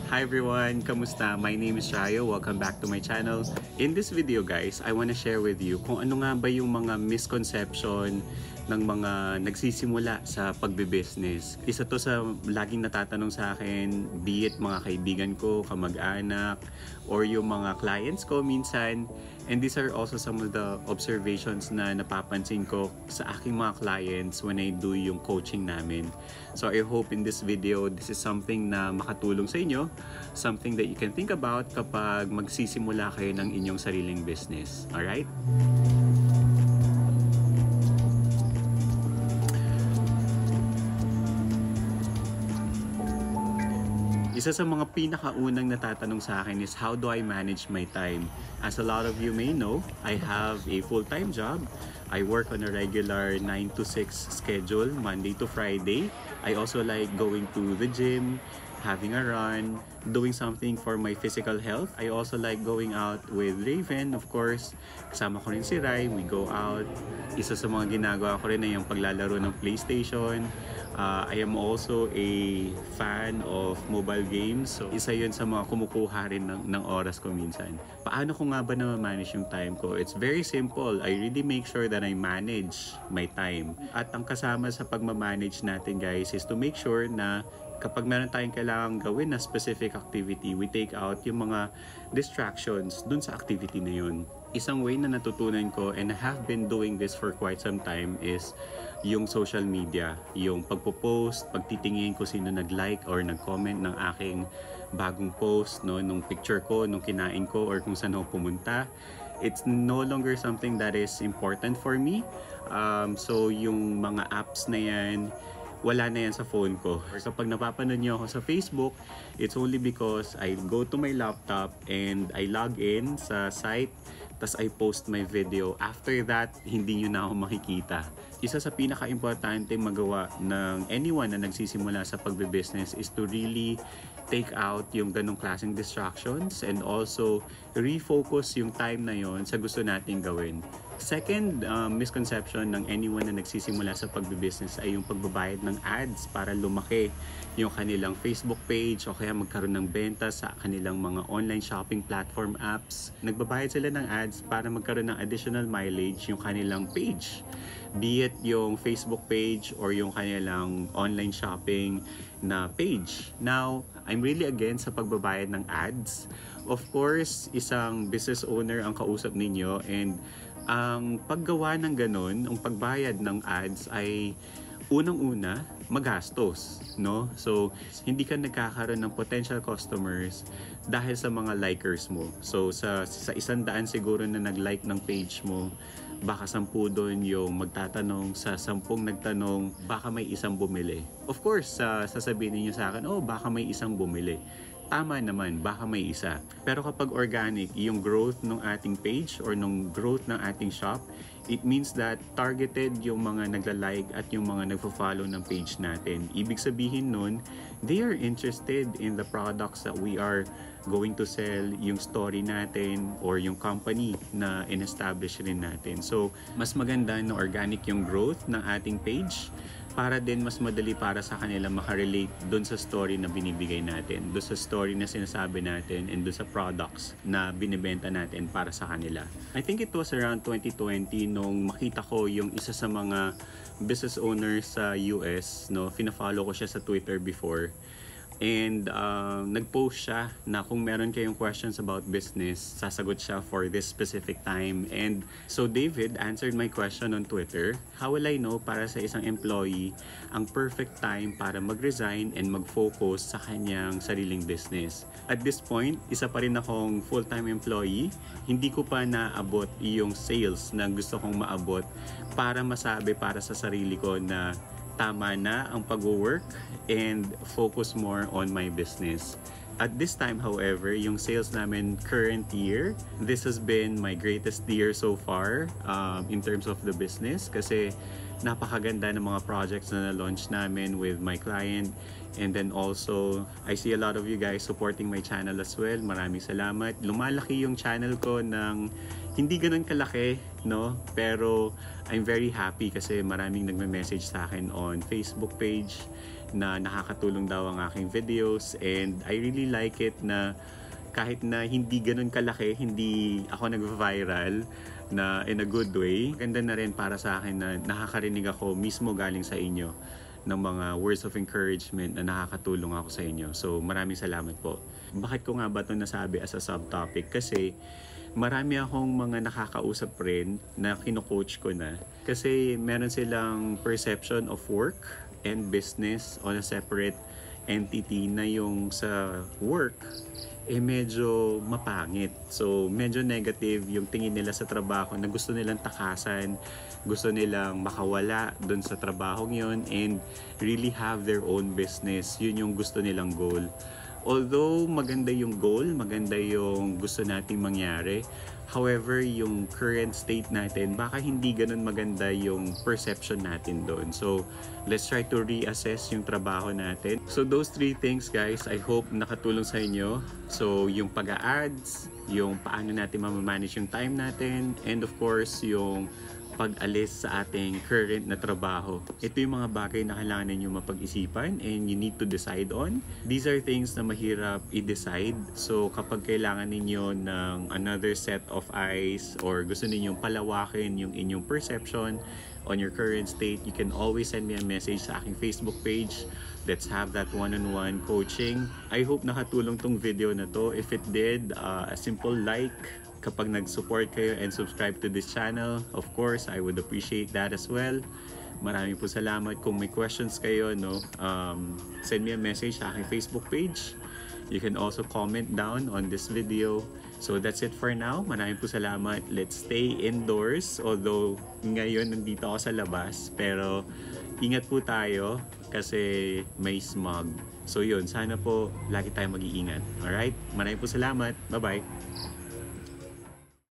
Hi everyone! Kamusta? My name is Shayo. Welcome back to my channel. In this video guys, I want to share with you kung ano nga ba yung mga misconception ng mga nagsisimula sa pagbe-business. Isa to sa laging natatanong sa akin, be it mga kaibigan ko, kamag-anak, or yung mga clients ko minsan. And these are also some of the observations na napapansin ko sa aking mga clients when I do yung coaching namin. So I hope in this video, this is something na makatulong sa inyo, something that you can think about kapag magsisimula kayo ng inyong sariling business. Alright? Isa sa mga pinakaunang natatanong sa akin is how do I manage my time? As a lot of you may know, I have a full-time job. I work on a regular 9 to 6 schedule, Monday to Friday. I also like going to the gym, having a run, doing something for my physical health. I also like going out with Raven, of course. Kasama ko rin si Rai, we go out. Isa sa mga ginagawa ko rin ay yung paglalaro ng PlayStation. I am also a fan of mobile games. So, isa yun sa mga kumukuha rin ng oras ko minsan. Paano ko nga ba na-manage yung time ko? It's very simple. I really make sure that I manage my time. At ang kasama sa pagmamanage natin guys is to make sure na kapag meron tayong kailangang gawin na specific activity, we take out yung mga distractions dun sa activity na yun. Isang way na natutunan ko, and I have been doing this for quite some time, is yung social media. Yung pagpo-post, pagtitingin ko sino nag-like or nag-comment ng aking bagong post, no, nung picture ko, nung kinain ko, or kung saan ako pumunta. It's no longer something that is important for me. So yung mga apps na yan, wala na yan sa phone ko. Kapag napapanood niyo ako sa Facebook, it's only because I go to my laptop and I log in sa site, tas I post my video. After that, hindi nyo na ako makikita. Isa sa pinaka-importante magawa ng anyone na nagsisimula sa pagbe-business is to really take out yung ganong klaseng distractions and also refocus yung time na yon sa gusto nating gawin. Second misconception ng anyone na nagsisimula sa pagbe-business ay yung pagbabayad ng ads para lumaki yung kanilang Facebook page o kaya magkaroon ng benta sa kanilang mga online shopping platform apps. Nagbabayad sila ng ads para magkaroon ng additional mileage yung kanilang page. Be it yung Facebook page or yung kanilang online shopping na page. Now, I'm really against sa pagbabayad ng ads. Of course, isang business owner ang kausap ninyo, and ang paggawa ng ganun, ang pagbayad ng ads ay unang-una magastos, no? So, hindi ka nagkakaroon ng potential customers dahil sa mga likers mo. So, sa 100 siguro na nag-like ng page mo, baka 10 doon yung magtatanong, sa 10 nagtanong, baka may isang bumili. Of course, sasabihin niyo sa akin, oh, baka may isang bumili. Tama naman, baka may isa. Pero kapag organic, yung growth ng ating page or ng growth ng ating shop, it means that targeted yung mga nagla-like at yung mga nagfo-follow ng page natin. Ibig sabihin nun, they are interested in the products that we are going to sell, yung story natin or yung company na in-establish rin natin. So, mas maganda na organic yung growth ng ating page para din mas madali para sa kanila makarelate dun sa story na binibigay natin, dun sa story na sinasabi natin, and dun sa products na binibenta natin para sa kanila. I think it was around 2020 nung makita ko yung isa sa mga business owners sa US, no, fina-follow ko siya sa Twitter before. And nag-post siya na kung meron kayong questions about business, sasagot siya for this specific time. And so David answered my question on Twitter. How will I know para sa isang employee ang perfect time para mag-resign and mag-focus sa kanyang sariling business? At this point, isa pa rin akong full-time employee. Hindi ko pa naabot yung sales na gusto kong maabot para masabi para sa sarili ko na tama na ang pag-work and focus more on my business. At this time, however, yung sales namin current year, this has been my greatest year so far in terms of the business kasi napakaganda ng mga projects na na-launch namin with my client. And then also, I see a lot of you guys supporting my channel as well. Maraming salamat. Lumalaki yung channel ko ng hindi ganun kalaki, no? Pero I'm very happy kasi maraming nagme-message sa akin on Facebook page na nakakatulong daw ang aking videos. And I really like it na kahit na hindi ganun kalaki, hindi ako nag-viral na in a good way. Ganda na rin para sa akin na nakakarinig ako mismo galing sa inyo ng mga words of encouragement na nakakatulong ako sa inyo. So maraming salamat po. Bakit ko nga ba ito nasabi as a subtopic? Kasi marami akong mga nakakausap rin na kino-coach ko na. Kasi meron silang perception of work and business on a separate entity na yung sa work medyo mapangit. So, medyo negative yung tingin nila sa trabaho na gusto nilang takasan, gusto nilang makawala dun sa trabahong yun and really have their own business. Yun yung gusto nilang goal. Although maganda yung goal, maganda yung gusto nating mangyari, however, yung current state natin, baka hindi ganun maganda yung perception natin doon. So, let's try to reassess yung trabaho natin. So, those 3 things, guys, I hope nakatulong sa inyo. So, yung pag-a-ads, yung paano natin mamamanage yung time natin, and of course, yung pag-alis sa ating current na trabaho. Ito yung mga bagay na kailangan ninyo mapag-isipan and you need to decide on. These are things na mahirap i-decide. So kapag kailangan ninyo ng another set of eyes or gusto ninyong palawakin yung inyong perception on your current state, you can always send me a message sa aking Facebook page. Let's have that one-on-one coaching. I hope nakatulong tong video na to. If it did, a simple like kapag nag-support kayo and subscribe to this channel. Of course, I would appreciate that as well. Maraming po salamat. Kung may questions kayo, no, send me a message sa aking Facebook page. You can also comment down on this video. So that's it for now. Maraming po salamat. Let's stay indoors. Although ngayon nandito ako sa labas. Pero ingat po tayo kasi may smog. So yun, sana po lagi tayo mag-iingat. Alright? Maraming po salamat. Bye-bye.